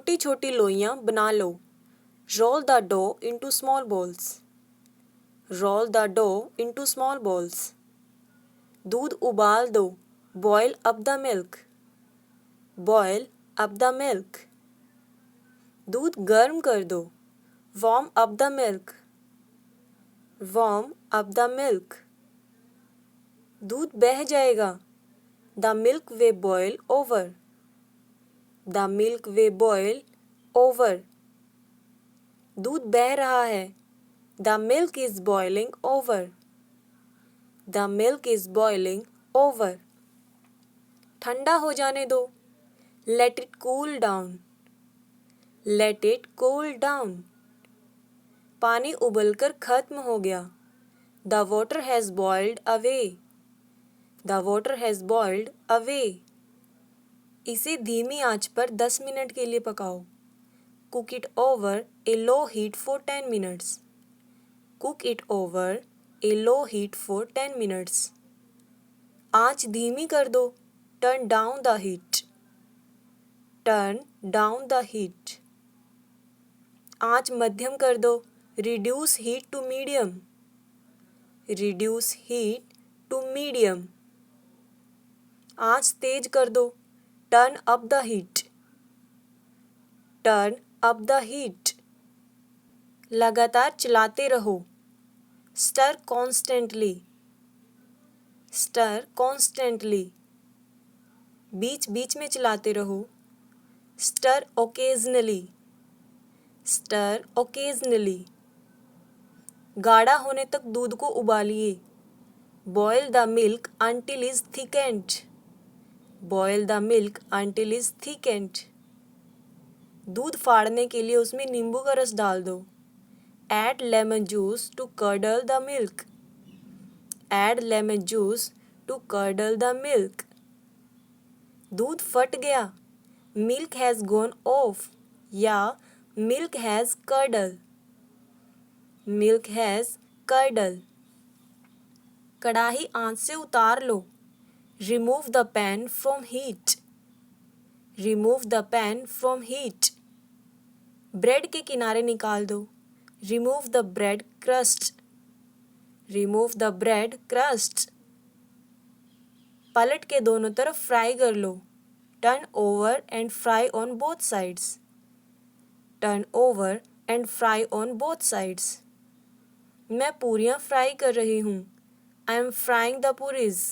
छोटी छोटी लोइयाँ बना लो। Roll the dough into small balls. Roll the dough into small balls. दूध उबाल दो। Boil up the milk. Boil up the milk. दूध गर्म कर दो। Warm up the milk. Warm up the milk. दूध बह जाएगा। The milk way boil over. The milk way boil over. दूध बह रहा है। The milk is boiling over. The milk is boiling over. ठंडा हो जाने दो। Let it cool down. Let it cool down. पानी उबलकर खत्म हो गया। The water has boiled away. The water has boiled away. इसे धीमी आंच पर 10 मिनट के लिए पकाओ। Cook it over a low heat for 10 minutes. Cook it over a low heat for 10 minutes. आंच धीमी कर दो। Turn down the heat. Turn down the heat. आंच मध्यम कर दो। Reduce heat to medium. Reduce heat to medium. आंच तेज कर दो। Turn up the heat. Turn up the heat. लगातार चलाते रहो। Stir constantly. Stir constantly. बीच बीच में चलाते रहो। Stir occasionally. Stir occasionally. गाढ़ा होने तक दूध को उबालिए। Boil the milk until is thickened. Boil the milk until is thickened. दूध फाड़ने के लिए उसमें नींबू का रस डाल दो। Add lemon juice to curdle the milk. Add lemon juice to curdle the milk. दूध फट गया। Milk has gone off या milk has curdled. Milk has curdled. कढ़ाई आंच से उतार लो। Remove the pan from heat. Remove the pan from heat. Bread के किनारे निकाल दो। Remove the bread crust. Remove the bread crust. पलट के दोनों तरफ फ्राई कर लो। Turn over and fry on both sides. Turn over and fry on both sides. मैं पूरियां फ्राई कर रही हूँ। I am frying the puris.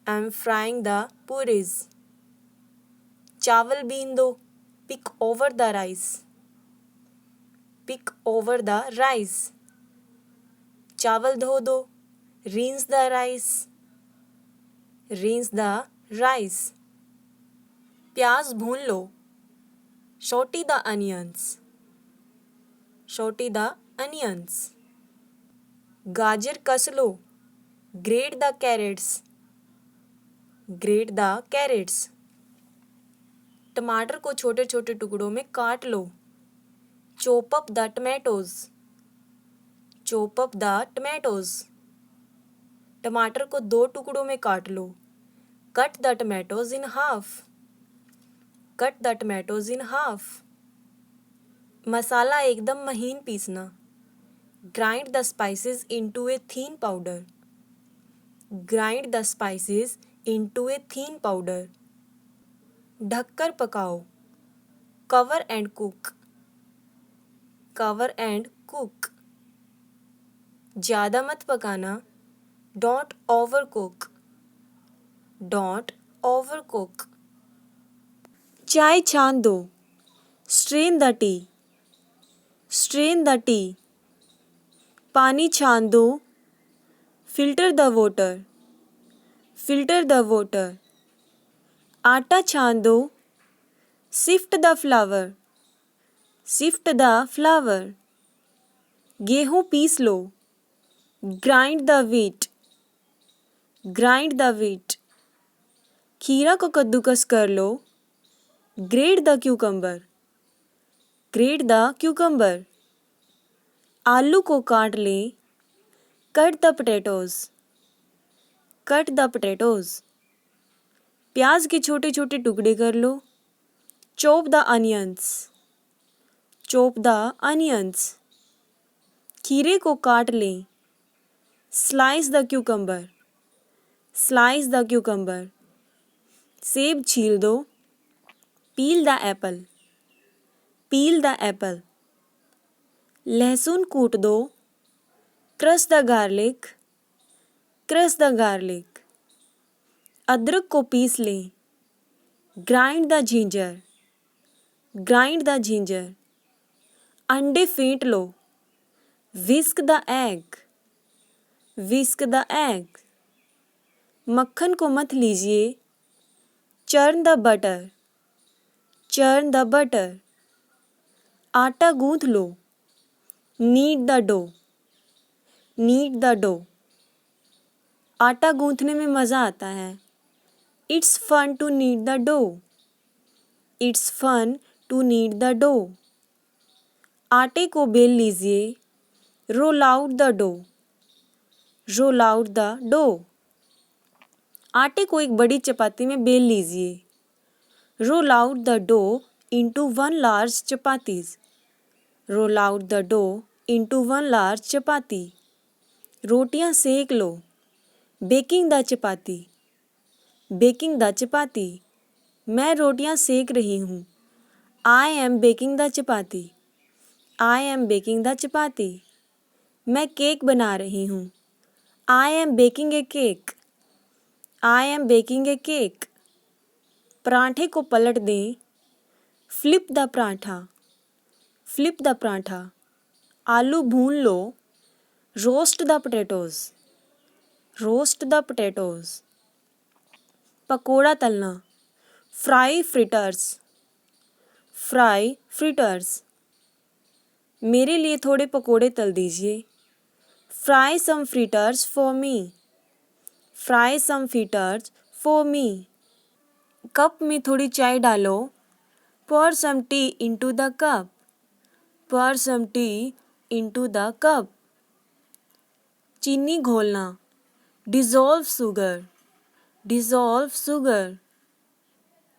I am frying the puris. चावल बीन दो। Pick over the rice. Pick over the rice. चावल धो दो। Rinse the rice. Rinse the rice. प्याज भून लो। Saute the onions. Saute the onions. गाजर कस लो। Grate the carrots. Grate the carrots. टमाटर को छोटे छोटे टुकड़ों में काट लो। Chop up the tomatoes. Chop up the tomatoes. टमाटर को 2 टुकड़ों में काट लो। Cut the tomatoes in half. Cut the tomatoes in half. मसाला एकदम महीन पीसना। Grind the spices into a thin powder. Grind the spices into a thin powder. ढककर पकाओ। Cover and cook. Cover and cook. ज़्यादा मत पकाना। Don't overcook. Don't overcook. चाय छान दो। Strain the tea. Strain the tea. पानी छान दो। Filter the water. Filter the water. आटा छान दो। Sift the flour. Sift the flour. गेहूं पीस लो। Grind the wheat. Grind the wheat. खीरा को कद्दूकस कर लो। Grate the cucumber. Grate the cucumber. आलू को काट ले। Cut the potatoes. Cut the potatoes. प्याज के छोटे छोटे टुकड़े कर लो। Chop the onions, chop the onions. खीरे को काट लें, slice the cucumber, slice the cucumber. सेब छील दो, peel the apple, peel the apple. लहसुन कूट दो, crush the garlic, crush the garlic. अदरक को पीस लें, grind the ginger, grind the ginger. अंडे फेंट लो, whisk the egg, whisk the egg. मक्खन को मथ लीजिए, churn the butter, churn the butter. आटा गूंथ लो, knead the dough, knead the dough. आटा गूंथने में मज़ा आता है। It's fun to knead the dough, it's fun to knead the dough. आटे को बेल लीजिए, roll out the dough, roll out the dough. आटे को एक बड़ी चपाती में बेल लीजिए, roll out the dough into one large chapatis, roll out the dough into one large chapati. रोटियां सेक लो, baking the chapati, baking the chapati. मैं रोटियां सेक रही हूँ, I am baking the chapati, I am baking the chapati. मैं केक बना रही हूँ, I am baking a cake, I am baking a cake. पराठे को पलट दें, flip the paratha, flip the paratha. आलू भून लो, roast the potatoes, roast the potatoes. Pakora तलना, फ्राई फ्रिटर्स, फ्राई फ्रिटर्स। मेरे लिए थोड़े पकोड़े तल दीजिए, fry some fritters for me, fry some fritters for me. Cup में थोड़ी चाय डालो, pour some tea into the cup, pour some tea into the cup। चीनी घोलना, dissolve sugar, dissolve sugar।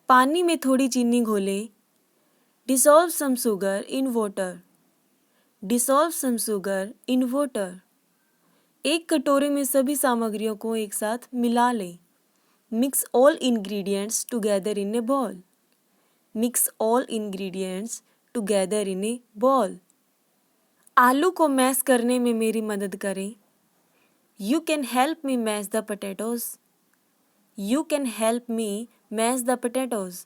पानी में थोड़ी चीनी घोलें, dissolve some sugar in water, dissolve some sugar in water। एक कटोरे में सभी सामग्रियों को एक साथ मिला लें, mix all ingredients together in a bowl, mix all ingredients together in a bowl। आलू को मैश करने में मेरी मदद करें, You can help me mash the potatoes, You can help me mash the potatoes।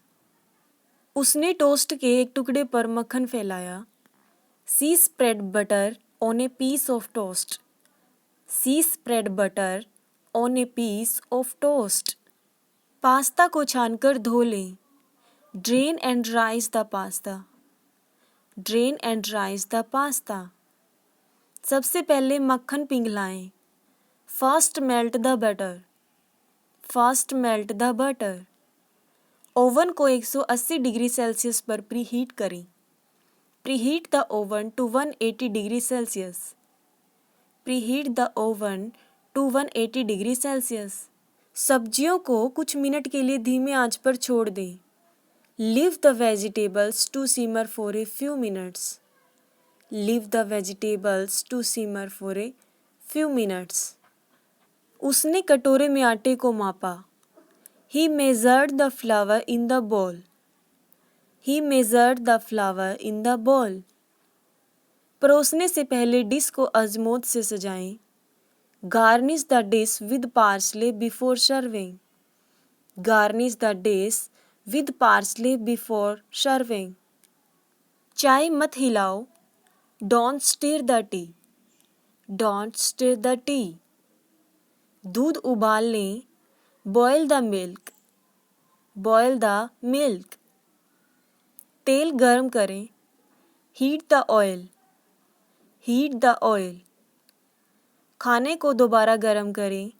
उसने टोस्ट के एक टुकड़े पर मक्खन फैलाया, She spread butter on a piece of toast, She spread butter on a piece of toast। Pasta को छानकर धो लें, Drain and rinse the pasta, Drain and rinse the pasta। सबसे पहले मक्खन पिघलाएं, First melt the butter, First melt the butter। Oven को 180 degree Celsius पर preheat करें, Preheat the oven to 180 degree Celsius, Preheat the oven to 180 degree Celsius. सब्जियों को कुछ minute के लिए धीमे आंच पर छोड़ दें, Leave the vegetables to simmer for a few minutes, Leave the vegetables to simmer for a few minutes। उसने कटोरे में आटे को मापा, He measured the flour in the bowl, He measured the flour in the bowl। परोसने से पहले dish को अजमोद से सजाएं, Garnish the dish with parsley before serving, Garnish the dish with parsley before serving। चाय मत हिलाओ, Don't stir the tea, Don't stir the tea। दूध उबाल लें, Boil the milk, Boil the milk। तेल गर्म करें, Heat the oil, Heat the oil। खाने को दोबारा गर्म करें,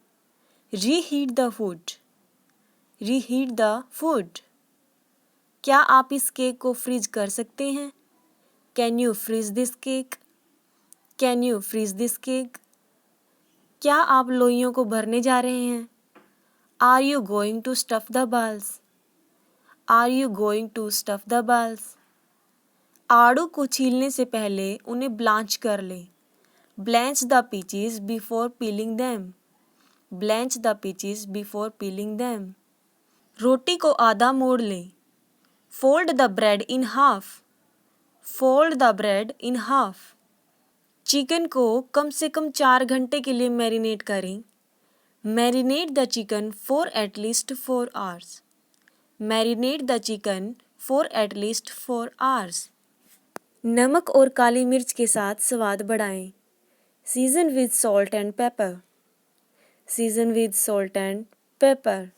Reheat the food, Reheat the food। क्या आप इस केक को फ्रीज कर सकते हैं, Can you freeze this cake, Can you freeze this cake। क्या आप लोइयों को भरने जा रहे हैं, Are you going to stuff the balls, are you going to stuff the balls? आड़ू को छीलने से पहले उन्हें ब्लांच कर ले। Blanche the peaches before piling them. Blanche the peaches before piling them. रोटी को आधा मोड़ ले। Fold the bread in half. Fold the bread in half. Chicken को कम से कम 4 घंटे के लिए मैरिनेट करें। Marinate the chicken for at least 4 hours. Marinate the chicken for at least 4 hours. नमक और काली मिर्च के साथ स्वाद बढ़ाएं। Season with salt and paper. Season with salt and paper.